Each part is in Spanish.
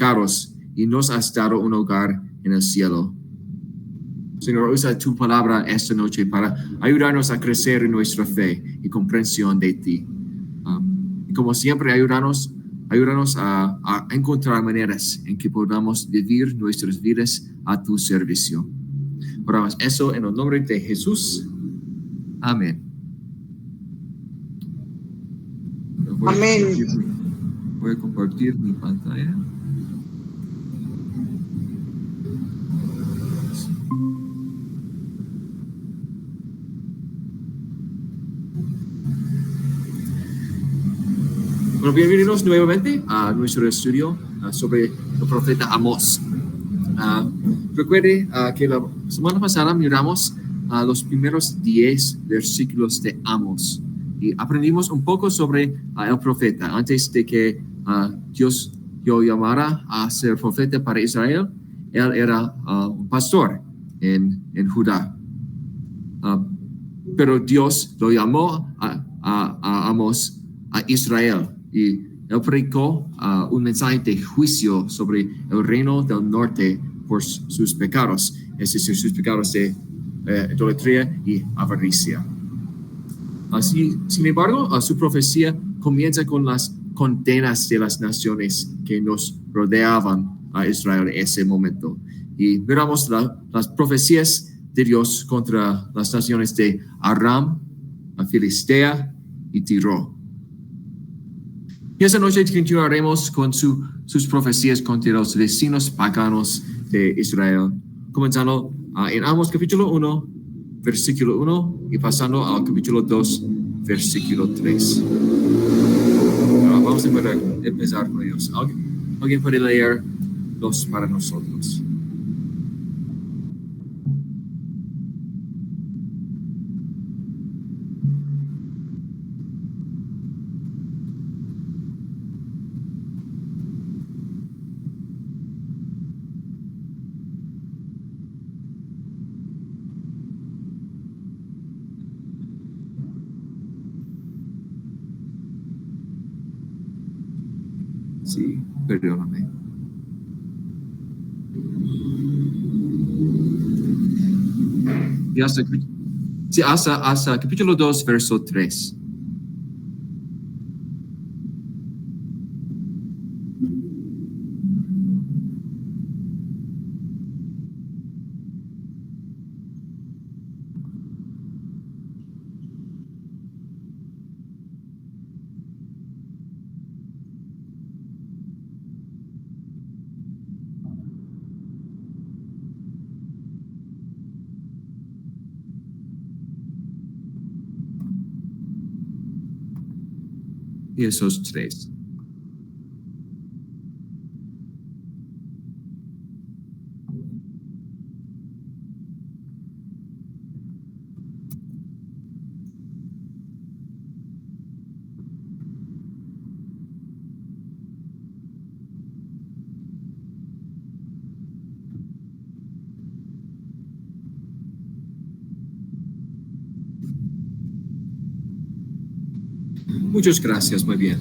pecados y nos has dado un hogar en el cielo. Señor, usa tu palabra esta noche para ayudarnos a crecer en nuestra fe y comprensión de ti. Y como siempre, ayúdanos a encontrar maneras en que podamos vivir nuestras vidas a tu servicio. Oramos eso en el nombre de Jesús. Amén. Voy a compartir mi pantalla. Bueno, bienvenidos nuevamente a nuestro estudio sobre el profeta Amós. Recuerde que la semana pasada miramos los primeros 10 versículos de Amós y aprendimos un poco sobre el profeta. Antes de que Dios lo llamara a ser profeta para Israel, él era un pastor en Judá. Pero Dios lo llamó a Amós a Israel y él predicó un mensaje de juicio sobre el reino del norte por sus pecados, es decir, sus pecados de idolatría y avaricia. Sin embargo, su profecía comienza con las condenas de las naciones que nos rodeaban a Israel en ese momento. Y miramos las profecías de Dios contra las naciones de Aram, Filistea y Tiro. Y esta noche continuaremos con sus profecías contra los vecinos paganos de Israel, comenzando en Amós capítulo 1, versículo 1 y pasando al capítulo 2, versículo 3. Vamos a empezar con ellos. ¿Alguien puede leerlos para nosotros? Sí, perdóname. Y hasta capítulo 2, verso 3. Y esos 3. Muchas gracias, muy bien.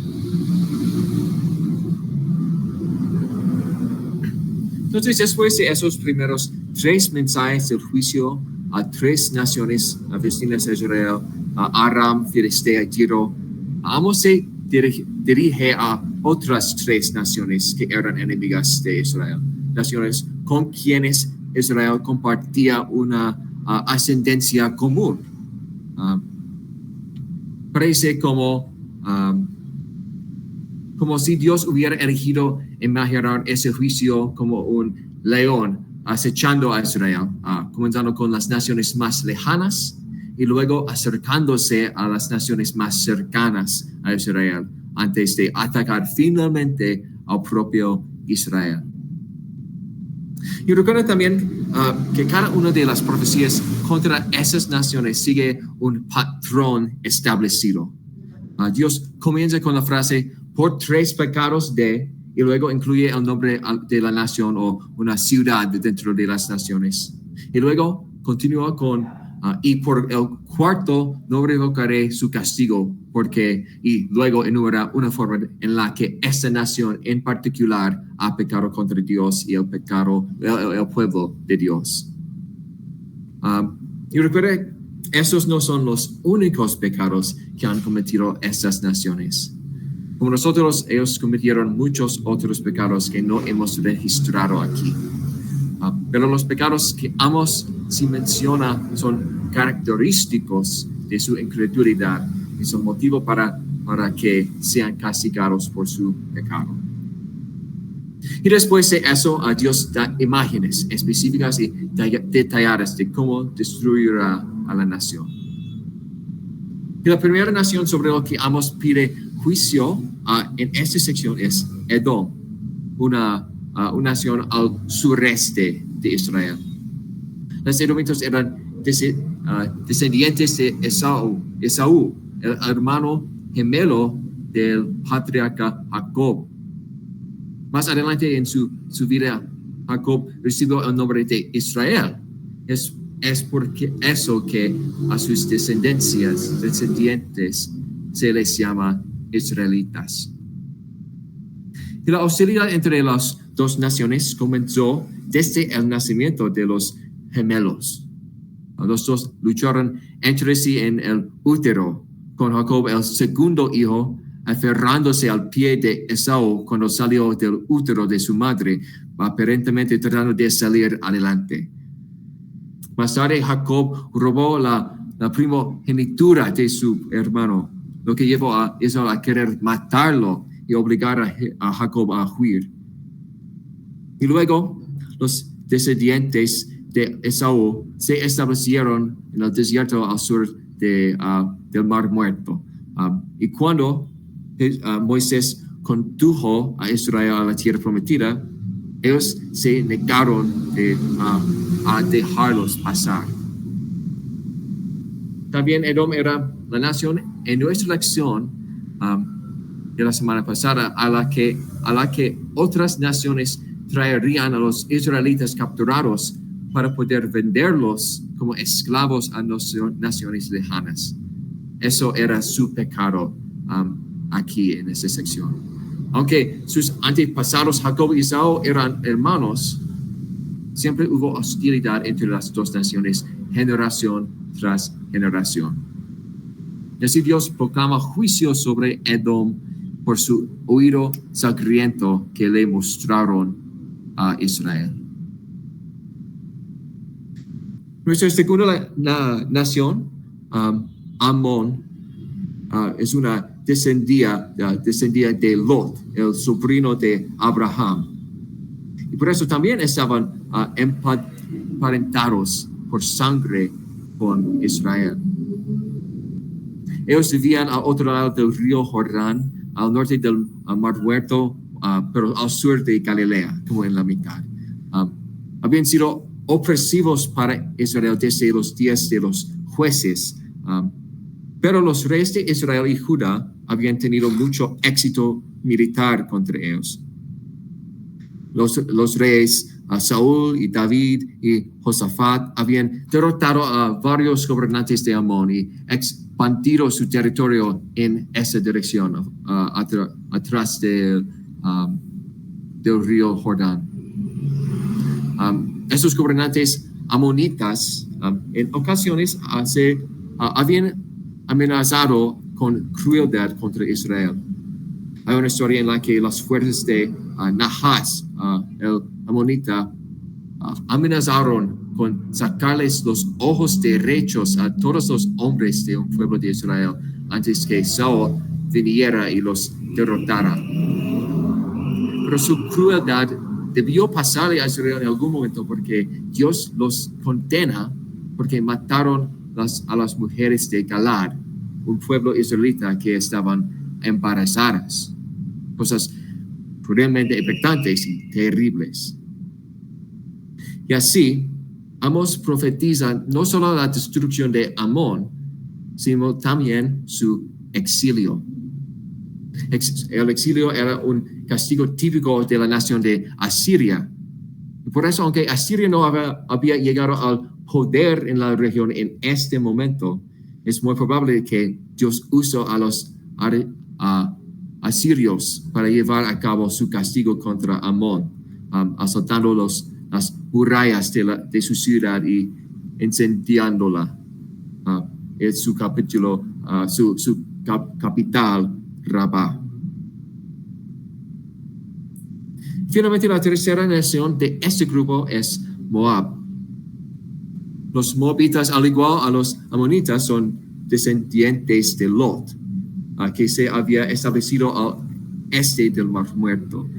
Entonces, después de esos primeros 3 mensajes del juicio a 3 naciones vecinas de Israel, a Aram, Filistea y Tiro, Amós se dirige a otras 3 naciones que eran enemigas de Israel, naciones con quienes Israel compartía una ascendencia común. Parece como si Dios hubiera elegido imaginar ese juicio como un león acechando a Israel, comenzando con las naciones más lejanas y luego acercándose a las naciones más cercanas a Israel antes de atacar finalmente al propio Israel. Y recuerda también que cada una de las profecías contra esas naciones sigue un patrón establecido. Dios comienza con la frase por 3 pecados de, y luego incluye el nombre de la nación o una ciudad dentro de las naciones. Y luego continúa con y por el cuarto no revocaré su castigo, y luego enumera una forma en la que esta nación en particular ha pecado contra Dios y el pueblo de Dios. Y recuerde, esos no son los únicos pecados que han cometido estas naciones. Como nosotros, ellos cometieron muchos otros pecados que no hemos registrado aquí. Pero los pecados que Amos sí menciona son característicos de su incredulidad y son motivo para que sean castigados por su pecado. Y después de eso, Dios da imágenes específicas y detalladas de cómo destruirá a la nación. Y la primera nación sobre la que Amos pide juicio en esta sección es Edom, una nación al sureste de Israel. Los edomitas eran descendientes de Esaú, el hermano gemelo del patriarca Jacob. Más adelante en su vida, Jacob recibió el nombre de Israel. Es porque eso que a sus descendientes se les llama israelitas. Y la hostilidad entre las dos naciones comenzó desde el nacimiento de los gemelos. Los dos lucharon entre sí en el útero, con Jacob, el segundo hijo, aferrándose al pie de Esaú cuando salió del útero de su madre, aparentemente tratando de salir adelante. Más tarde, Jacob robó la primogenitura de su hermano, lo que llevó a Esaú a querer matarlo y obligar a Jacob a huir. Y luego, los descendientes de Esaú se establecieron en el desierto al sur del Mar Muerto. Y cuando Moisés condujo a Israel a la tierra prometida, ellos se negaron a dejarlos pasar. También Edom era la nación en nuestra lección de la semana pasada a la que otras naciones traerían a los israelitas capturados para poder venderlos como esclavos a naciones lejanas. Eso era su pecado aquí en esta sección. Aunque sus antepasados Jacob y Esaú eran hermanos, siempre hubo hostilidad entre las dos naciones, generación tras generación. Y así Dios proclama juicio sobre Edom por su oído sangriento que le mostraron a Israel. Nuestra segunda nación, Amón, es una descendía de Lot, el sobrino de Abraham. Y por eso también estaban emparentados por sangre con Israel. Ellos vivían al otro lado del río Jordán, al norte del Mar Muerto, pero al sur de Galilea, como en la mitad. Habían sido opresivos para Israel desde los días de los jueces, pero los reyes de Israel y Judá habían tenido mucho éxito militar contra ellos. Los reyes Saúl y David y Josafat habían derrotado a varios gobernantes de Amón y expandido su territorio en esa dirección, atrás del río Jordán. Esos gobernantes amonitas en ocasiones habían amenazado con crueldad contra Israel. Hay una historia en la que las fuerzas de Nahas, el amonita, amenazaron con sacarles los ojos derechos a todos los hombres de un pueblo de Israel antes que Saúl viniera y los derrotara. Pero su crueldad debió pasarle a Israel en algún momento porque Dios los condena porque mataron a las mujeres de Galad, un pueblo israelita que estaban embarazadas. Cosas realmente impactantes y terribles. Y así, Amos profetiza no solo la destrucción de Amón, sino también su exilio. El exilio era un castigo típico de la nación de Asiria. Por eso, aunque Asiria no había llegado al poder en la región en este momento, es muy probable que Dios usó a los asirios para llevar a cabo su castigo contra Amón, asaltando las murallas de su ciudad y incendiándola. Es su capítulo, su capital, Rabá. Finalmente, la tercera nación de este grupo es Moab. Los moabitas, al igual a los amonitas, son descendientes de Lot, que se había establecido al este del Mar Muerto.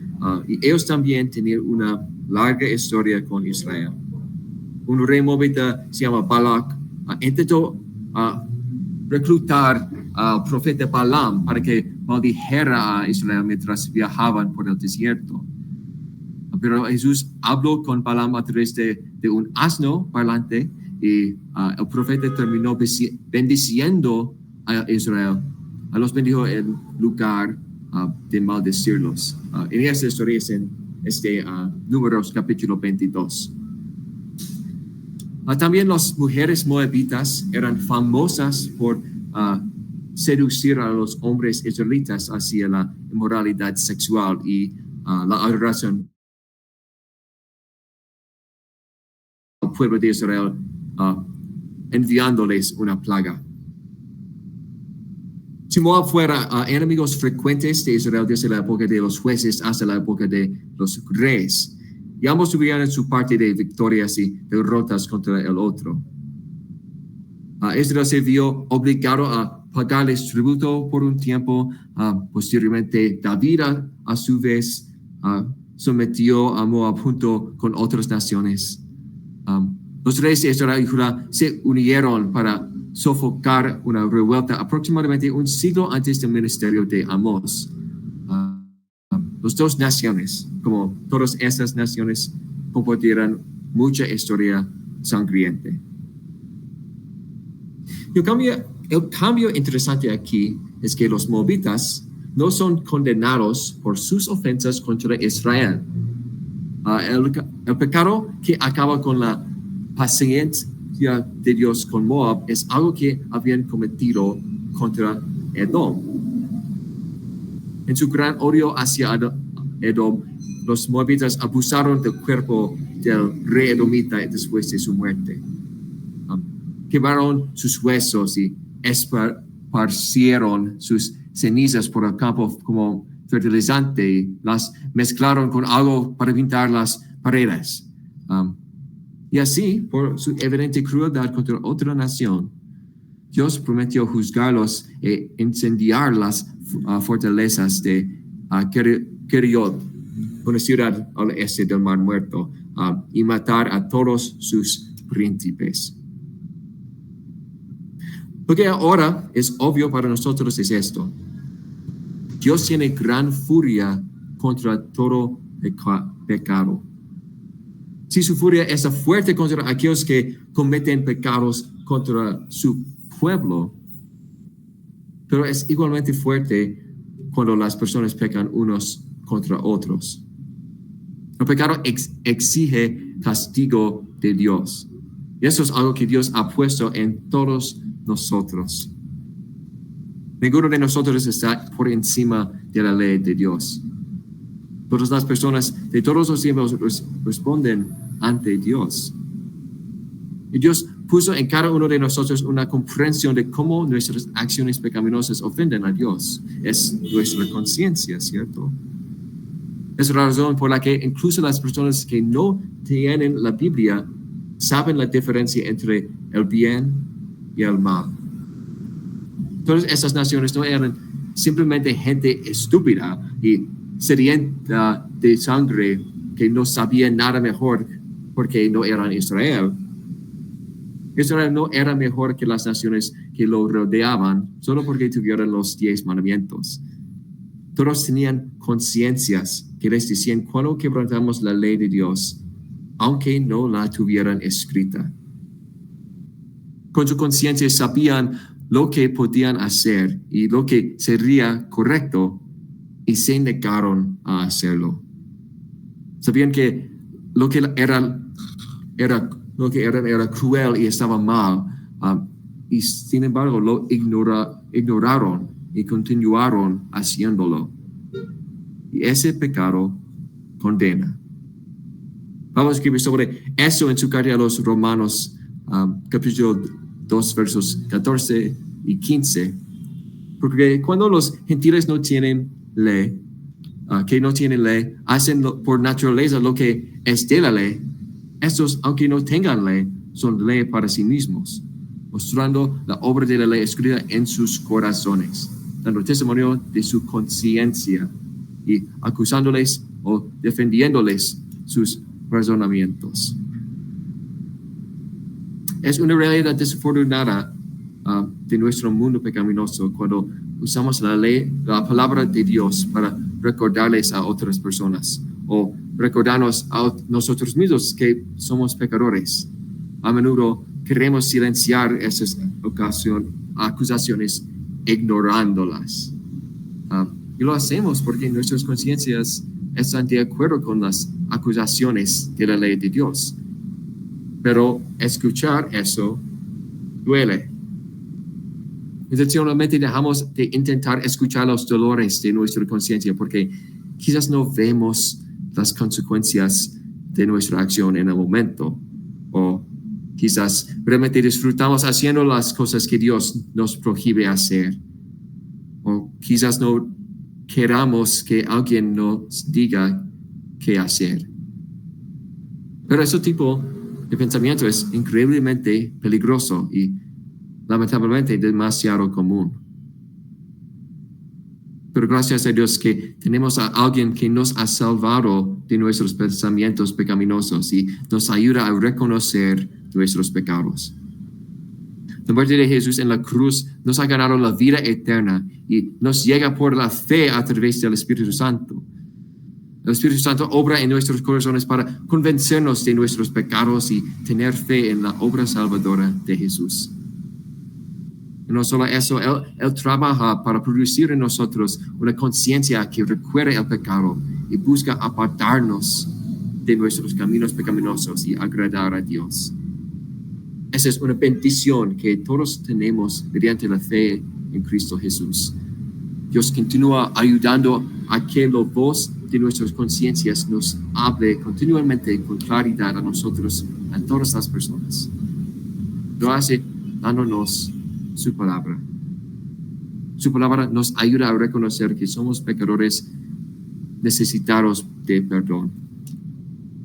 Y ellos también tenían una larga historia con Israel. Un rey moabita se llama Balak. Intentó reclutar al profeta Balaam para que maldijera a Israel mientras viajaban por el desierto. Pero Jesús habló con Balaam a través de un asno parlante y el profeta terminó bendiciendo a Israel. Los bendijo en lugar de maldecirlos. En esta historia es en Números capítulo 22. También las mujeres moabitas eran famosas por seducir a los hombres israelitas hacia la inmoralidad sexual y la adoración al pueblo de Israel, enviándoles una plaga. Si Moab fuera enemigos frecuentes de Israel desde la época de los jueces hasta la época de los reyes, y ambos tuvieron su parte de victorias y derrotas contra el otro. Israel se vio obligado a pagarles tributo por un tiempo. Posteriormente, David a su vez sometió a Moab junto con otras naciones. Los reyes de Israel y Judá se unieron para sofocar una revuelta aproximadamente un siglo antes del ministerio de Amós. Las dos naciones, como todas estas naciones, compartieron mucha historia sangrienta. El cambio interesante aquí es que los moabitas no son condenados por sus ofensas contra Israel. El pecado que acaba con la paciencia de Dios con Moab es algo que habían cometido contra Edom. En su gran odio hacia Edom, los moabitas abusaron del cuerpo del rey edomita después de su muerte. Quemaron sus huesos y esparcieron sus cenizas por el campo como fertilizante y las mezclaron con algo para pintar las paredes. Y así, por su evidente crueldad contra otra nación, Dios prometió juzgarlos e incendiar las fortalezas de Keriot, una ciudad al este del Mar Muerto, y matar a todos sus príncipes. Lo que ahora es obvio para nosotros es esto. Dios tiene gran furia contra todo pecado. Si su furia es fuerte contra aquellos que cometen pecados contra su pueblo, pero es igualmente fuerte cuando las personas pecan unos contra otros. El pecado exige castigo de Dios. Y eso es algo que Dios ha puesto en todos nosotros. Ninguno de nosotros está por encima de la ley de Dios. Todas las personas de todos los tiempos responden ante Dios. Y Dios puso en cada uno de nosotros una comprensión de cómo nuestras acciones pecaminosas ofenden a Dios. Es nuestra conciencia, ¿cierto? Es la razón por la que incluso las personas que no tienen la Biblia saben la diferencia entre el bien y el mal. Todas esas naciones no eran simplemente gente estúpida y sedienta de sangre que no sabía nada mejor porque no eran Israel. Israel no era mejor que las naciones que lo rodeaban solo porque tuvieron los 10 mandamientos. Todos tenían conciencias que les decían cuando quebrantamos la ley de Dios, aunque no la tuvieran escrita. Con su conciencia sabían lo que podían hacer y lo que sería correcto y se negaron a hacerlo. Sabían que lo que era cruel y estaba mal, y sin embargo lo ignoraron y continuaron haciéndolo. Y ese pecado condena. Pablo escribe sobre eso en su carta a los Romanos, capítulo 2, versos 14 y 15. Porque cuando los gentiles no tienen ley, hacen por naturaleza lo que es de la ley, estos, aunque no tengan ley, son ley para sí mismos, mostrando la obra de la ley escrita en sus corazones, dando testimonio de su conciencia y acusándoles o defendiéndoles sus razonamientos. Es una realidad desafortunada de nuestro mundo pecaminoso cuando usamos la ley, la palabra de Dios para recordarles a otras personas o recordarnos a nosotros mismos que somos pecadores. A menudo queremos silenciar esas acusaciones ignorándolas. Y lo hacemos porque nuestras conciencias están de acuerdo con las acusaciones de la ley de Dios. Pero escuchar eso duele. Intencionalmente dejamos de intentar escuchar los dolores de nuestra conciencia porque quizás no vemos las consecuencias de nuestra acción en el momento, o quizás realmente disfrutamos haciendo las cosas que Dios nos prohíbe hacer, o quizás no queramos que alguien nos diga qué hacer. Pero ese tipo de pensamiento es increíblemente peligroso y lamentablemente demasiado común. Pero gracias a Dios que tenemos a alguien que nos ha salvado de nuestros pensamientos pecaminosos y nos ayuda a reconocer nuestros pecados. La muerte de Jesús en la cruz nos ha ganado la vida eterna y nos llega por la fe a través del Espíritu Santo. El Espíritu Santo obra en nuestros corazones para convencernos de nuestros pecados y tener fe en la obra salvadora de Jesús. Y no solo eso, Él trabaja para producir en nosotros una conciencia que recuerde el pecado y busca apartarnos de nuestros caminos pecaminosos y agradar a Dios. Esa es una bendición que todos tenemos mediante la fe en Cristo Jesús. Dios continúa ayudando a que la voz de nuestras conciencias nos hable continuamente con claridad a nosotros, a todas las personas. Lo hace dándonos su palabra. Su palabra nos ayuda a reconocer que somos pecadores necesitados de perdón.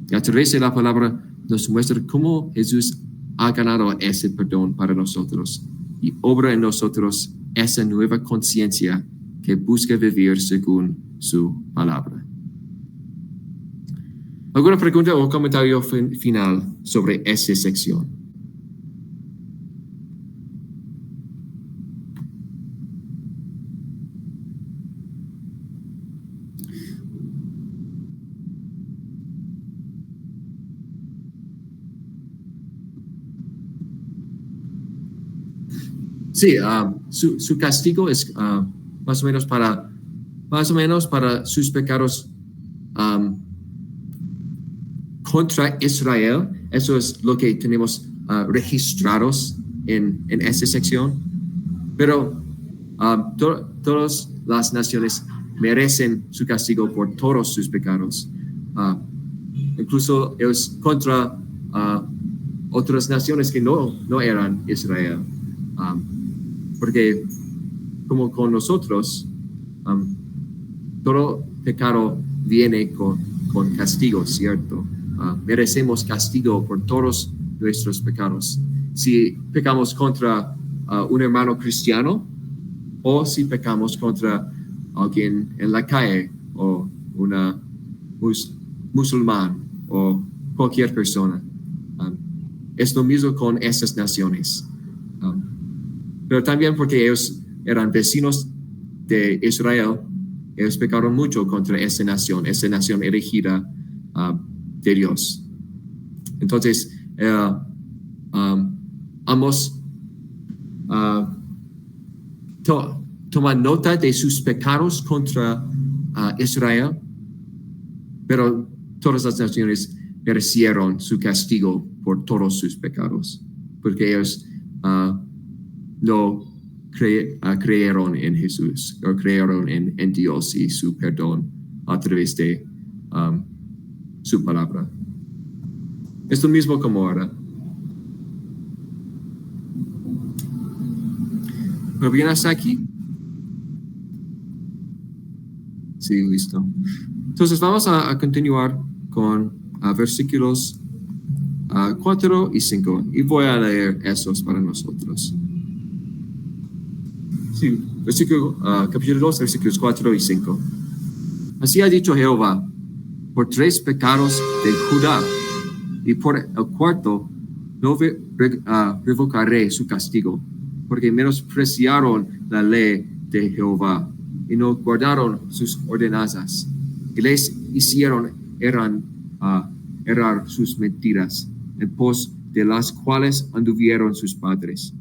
Y a través de la palabra nos muestra cómo Jesús ha ganado ese perdón para nosotros y obra en nosotros esa nueva conciencia que busca vivir según su palabra. ¿Alguna pregunta o comentario final sobre esa sección? Sí, su castigo es más o menos para sus pecados contra Israel. Eso es lo que tenemos registrados en esta sección. Pero todas las naciones merecen su castigo por todos sus pecados. Incluso es contra otras naciones que no eran Israel. Porque como con nosotros, todo pecado viene con castigo, ¿cierto? Merecemos castigo por todos nuestros pecados. Si pecamos contra un hermano cristiano o si pecamos contra alguien en la calle o una musulmán o cualquier persona. Es lo mismo con esas naciones. Pero también porque ellos eran vecinos de Israel, ellos pecaron mucho contra esa nación elegida de Dios. Entonces, ambos toman nota de sus pecados contra Israel, pero todas las naciones merecieron su castigo por todos sus pecados, porque ellos no creyeron en Jesús, o creyeron en Dios y su perdón a través de su palabra. Es lo mismo como ahora. ¿Pero bien hasta aquí? Sí, listo. Entonces vamos a continuar con versículos 4 y 5 y voy a leer esos para nosotros. Sí, capítulo 2, versículos 4 y 5. Así ha dicho Jehová, por 3 pecados de Judá y por el cuarto no revocaré su castigo, porque menospreciaron la ley de Jehová y no guardaron sus ordenanzas, y les hicieron errar sus mentiras, en pos de las cuales anduvieron sus padres.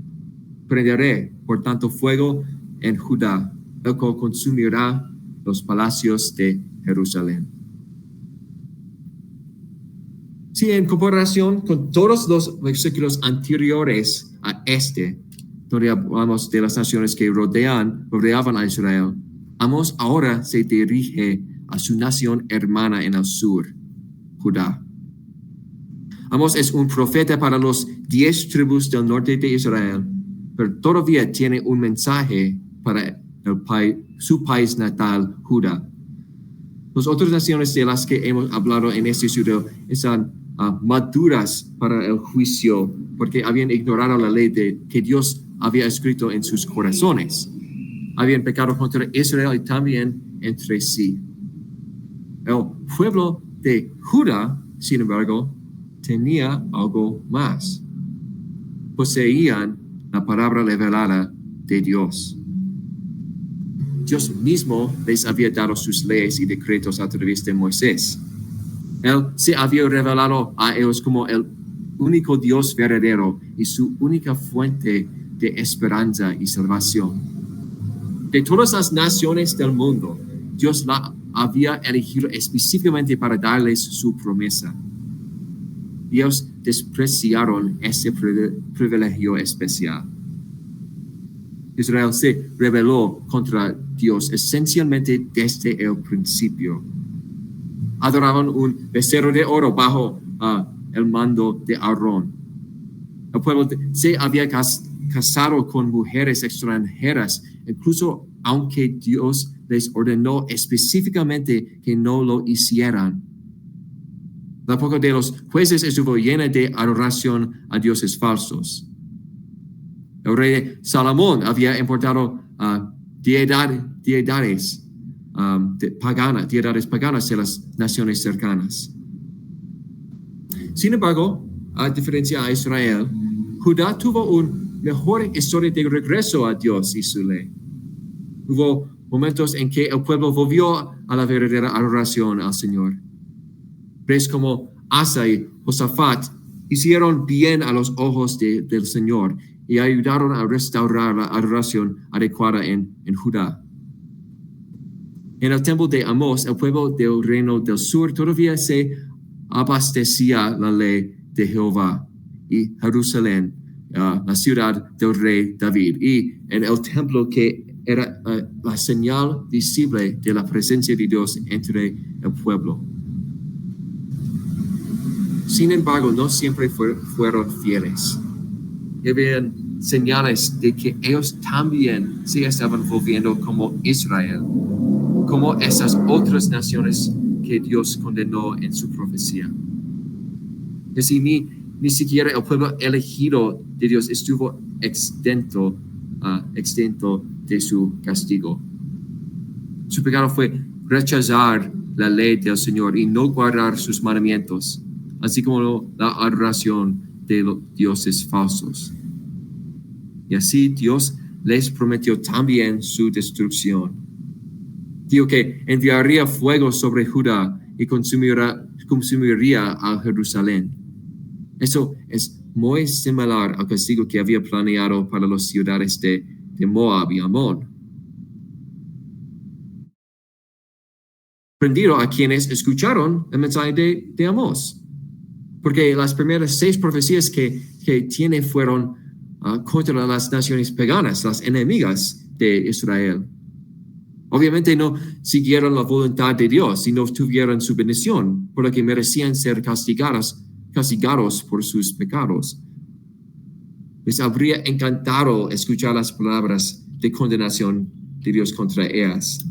Prenderé, por tanto, fuego en Judá, el cual consumirá los palacios de Jerusalén. Sí, en comparación con todos los versículos anteriores a este, donde hablamos de las naciones que rodeaban a Israel, Amós ahora se dirige a su nación hermana en el sur, Judá. Amós es un profeta para los 10 tribus del norte de Israel, pero todavía tiene un mensaje para su país natal, Judá. Las otras naciones de las que hemos hablado en este estudio están maduras para el juicio porque habían ignorado la ley que Dios había escrito en sus corazones. Habían pecado contra Israel y también entre sí. El pueblo de Judá, sin embargo, tenía algo más. Poseían la palabra revelada de Dios. Dios mismo les había dado sus leyes y decretos a través de Moisés. Él se había revelado a ellos como el único Dios verdadero y su única fuente de esperanza y salvación. De todas las naciones del mundo, Dios la había elegido específicamente para darles su promesa. Ellos despreciaron ese privilegio especial. Israel se rebeló contra Dios esencialmente desde el principio. Adoraban un becerro de oro bajo el mando de Aarón. El pueblo se había casado con mujeres extranjeras, incluso aunque Dios les ordenó específicamente que no lo hicieran. La época de los jueces estuvo llena de adoración a dioses falsos. El rey Salomón había importado deidades paganas de las naciones cercanas. Sin embargo, a diferencia de Israel, Judá tuvo una mejor historia de regreso a Dios y su ley. Hubo momentos en que el pueblo volvió a la verdadera adoración al Señor. Reyes como Asa y Josafat hicieron bien a los ojos del Señor y ayudaron a restaurar la adoración adecuada en Judá. En el tiempo de Amós, el pueblo del reino del sur todavía se abastecía la ley de Jehová y Jerusalén, la ciudad del rey David, y en el templo que era la señal visible de la presencia de Dios entre el pueblo. Sin embargo, no siempre fueron fieles. Habían señales de que ellos también se estaban volviendo como Israel, como esas otras naciones que Dios condenó en su profecía. Y así ni siquiera el pueblo elegido de Dios estuvo exento de su castigo. Su pecado fue rechazar la ley del Señor y no guardar sus mandamientos, así como la adoración de los dioses falsos. Y así Dios les prometió también su destrucción. Dijo que enviaría fuego sobre Judá y consumiría a Jerusalén. Eso es muy similar al castigo que había planeado para las ciudades de Moab y Amón. Prendido a quienes escucharon el mensaje de Amós. Porque las primeras 6 profecías que tiene fueron contra las naciones paganas, las enemigas de Israel. Obviamente no siguieron la voluntad de Dios y no tuvieron su bendición, por lo que merecían ser castigados por sus pecados. Les habría encantado escuchar las palabras de condenación de Dios contra ellas.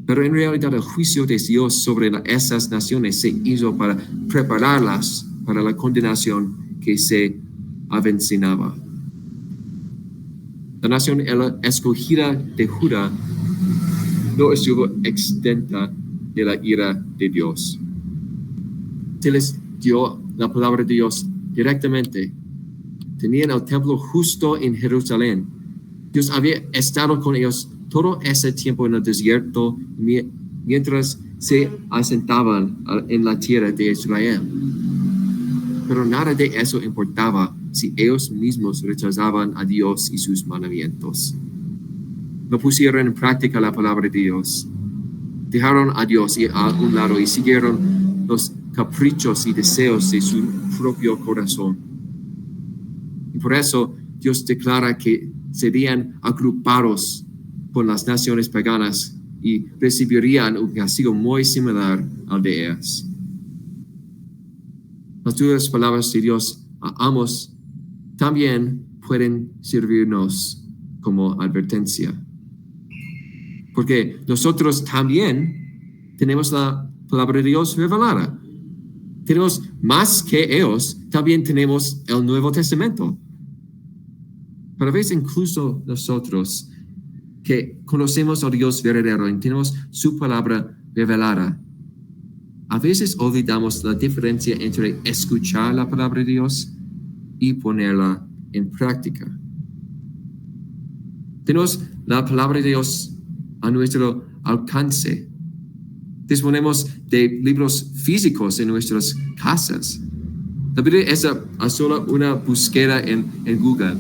Pero en realidad el juicio de Dios sobre esas naciones se hizo para prepararlas para la condenación que se avecinaba. La nación escogida de Judá no estuvo exenta de la ira de Dios. Se les dio la palabra de Dios directamente. Tenían el templo justo en Jerusalén. Dios había estado con ellos todo ese tiempo en el desierto mientras se asentaban en la tierra de Israel. Pero nada de eso importaba si ellos mismos rechazaban a Dios y sus mandamientos. No pusieron en práctica la palabra de Dios. Dejaron a Dios a un lado y siguieron los caprichos y deseos de su propio corazón. Y por eso Dios declara que serían agrupados con las naciones paganas y recibirían un castigo muy similar al de ellas. Las duras palabras de Dios a Amos también pueden servirnos como advertencia. Porque nosotros también tenemos la palabra de Dios revelada. Tenemos más que ellos, también tenemos el Nuevo Testamento. Pero a veces incluso nosotros que conocemos a Dios verdadero y tenemos su palabra revelada, a veces olvidamos la diferencia entre escuchar la palabra de Dios y ponerla en práctica. Tenemos la palabra de Dios a nuestro alcance. Disponemos de libros físicos en nuestras casas. La Biblia es solo una búsqueda en Google.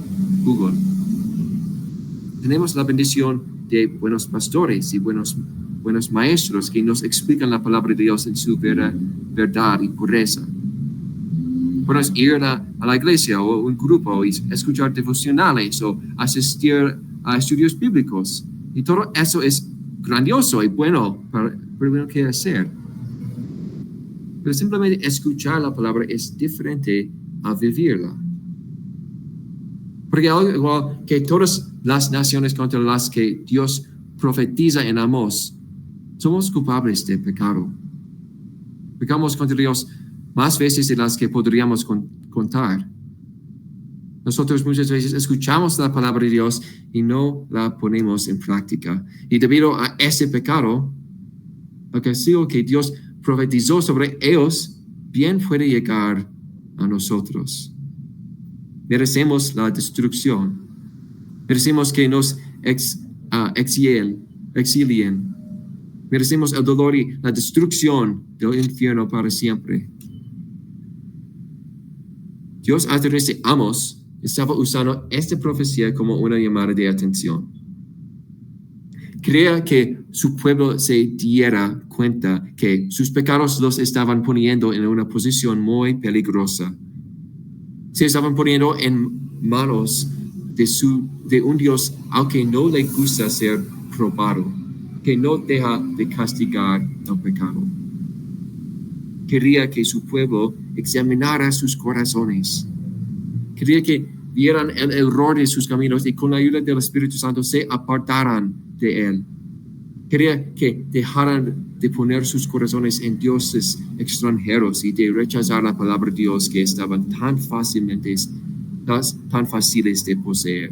Tenemos la bendición de buenos pastores y buenos maestros que nos explican la palabra de Dios en su verdad y pureza. Podemos ir a la iglesia o un grupo y escuchar devocionales o asistir a estudios bíblicos. Y todo eso es grandioso y bueno para que hacer. Pero simplemente escuchar la palabra es diferente a vivirla. Porque al igual que todas las naciones contra las que Dios profetiza en Amós, somos culpables de pecado. Pecamos contra Dios más veces de las que podríamos contar. Nosotros muchas veces escuchamos la palabra de Dios y no la ponemos en práctica. Y debido a ese pecado, el castigo que Dios profetizó sobre ellos bien puede llegar a nosotros. Merecemos la destrucción. Merecemos que nos exilien. Merecemos el dolor y la destrucción del infierno para siempre. Dios a través de Amos estaba usando esta profecía como una llamada de atención. Quería que su pueblo se diera cuenta que sus pecados los estaban poniendo en una posición muy peligrosa. Se estaban poniendo en manos de un Dios al que no le gusta ser probado, que no deja de castigar el pecado. Quería que su pueblo examinara sus corazones. Quería que vieran el error de sus caminos y con la ayuda del Espíritu Santo se apartaran de él. Quería que dejaran de poner sus corazones en dioses extranjeros y de rechazar la palabra de Dios que estaban tan fáciles de poseer.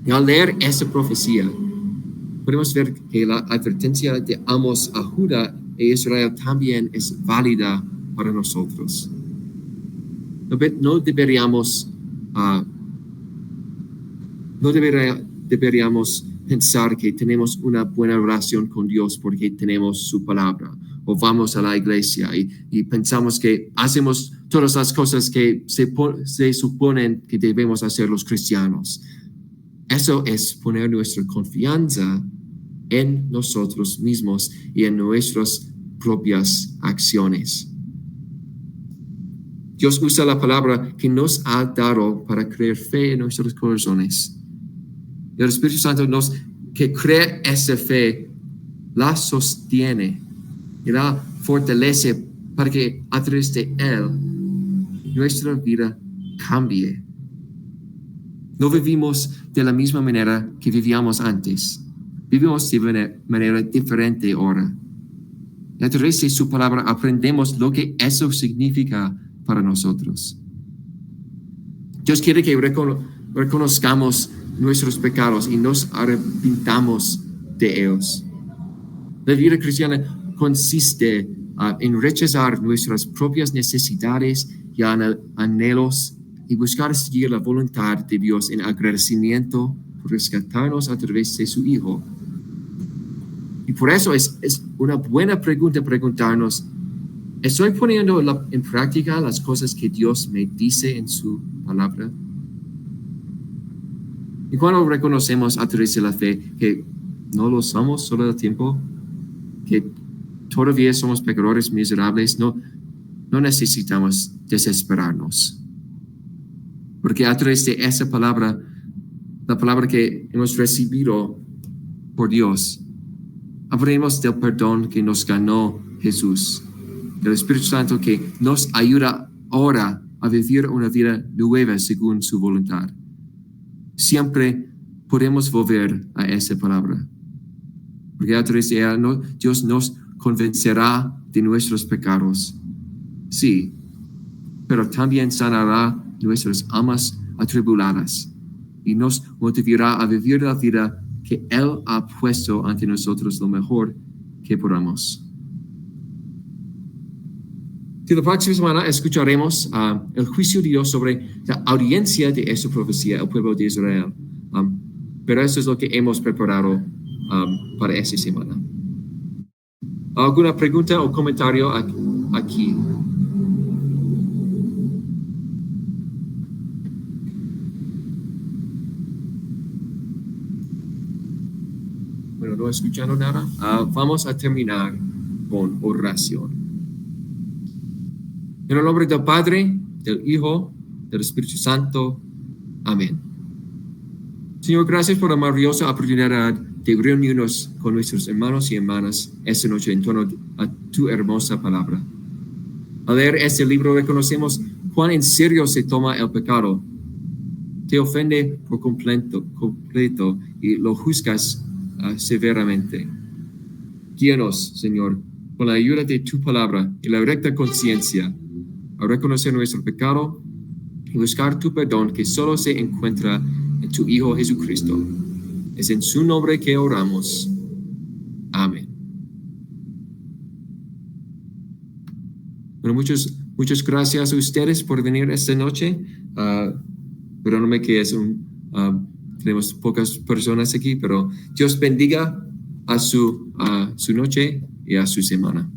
Y al leer esta profecía, podemos ver que la advertencia de Amos a Judá e Israel también es válida para nosotros. No deberíamos pensar que tenemos una buena relación con Dios porque tenemos su palabra o vamos a la iglesia y pensamos que hacemos todas las cosas que se suponen que debemos hacer los cristianos. Eso es poner nuestra confianza en nosotros mismos y en nuestras propias acciones. Dios usa la palabra que nos ha dado para crear fe en nuestros corazones. Y el Espíritu Santo que crea esa fe, la sostiene y la fortalece para que a través de Él nuestra vida cambie. No vivimos de la misma manera que vivíamos antes. Vivimos de una manera diferente ahora. Y a través de su palabra aprendemos lo que eso significa para nosotros. Dios quiere que reconozcamos nuestros pecados y nos arrepintamos de ellos. La vida cristiana consiste en rechazar nuestras propias necesidades y anhelos y buscar seguir la voluntad de Dios en agradecimiento por rescatarnos a través de su Hijo. Y por eso es una buena pregunta preguntarnos, ¿estoy poniendo en práctica las cosas que Dios me dice en su palabra? Y cuando reconocemos a través de la fe que no lo somos todo el tiempo, que todavía somos pecadores miserables, no necesitamos desesperarnos. Porque a través de esa palabra, la palabra que hemos recibido por Dios, hablemos del perdón que nos ganó Jesús, del Espíritu Santo que nos ayuda ahora a vivir una vida nueva según su voluntad. Siempre podemos volver a esa palabra, porque a través de ella Dios nos convencerá de nuestros pecados. Sí, pero también sanará nuestras almas atribuladas y nos motivará a vivir la vida que Él ha puesto ante nosotros lo mejor que podamos. La próxima semana escucharemos el juicio de Dios sobre la audiencia de esta profecía, el pueblo de Israel. Pero eso es lo que hemos preparado para esta semana. ¿Alguna pregunta o comentario aquí? Bueno, no escuchando nada. Vamos a terminar con oración. En el nombre del Padre, del Hijo, del Espíritu Santo. Amén. Señor, gracias por la maravillosa oportunidad de reunirnos con nuestros hermanos y hermanas esta noche en torno a tu hermosa palabra. Al leer este libro reconocemos cuán en serio se toma el pecado. Te ofende por completo y lo juzgas severamente. Guíanos, Señor, con la ayuda de tu palabra y la recta conciencia a reconocer nuestro pecado y buscar tu perdón que solo se encuentra en tu Hijo Jesucristo. Es en su nombre que oramos. Amén. Bueno, muchas gracias a ustedes por venir esta noche. Perdóname que tenemos pocas personas aquí, pero Dios bendiga a su noche y a su semana.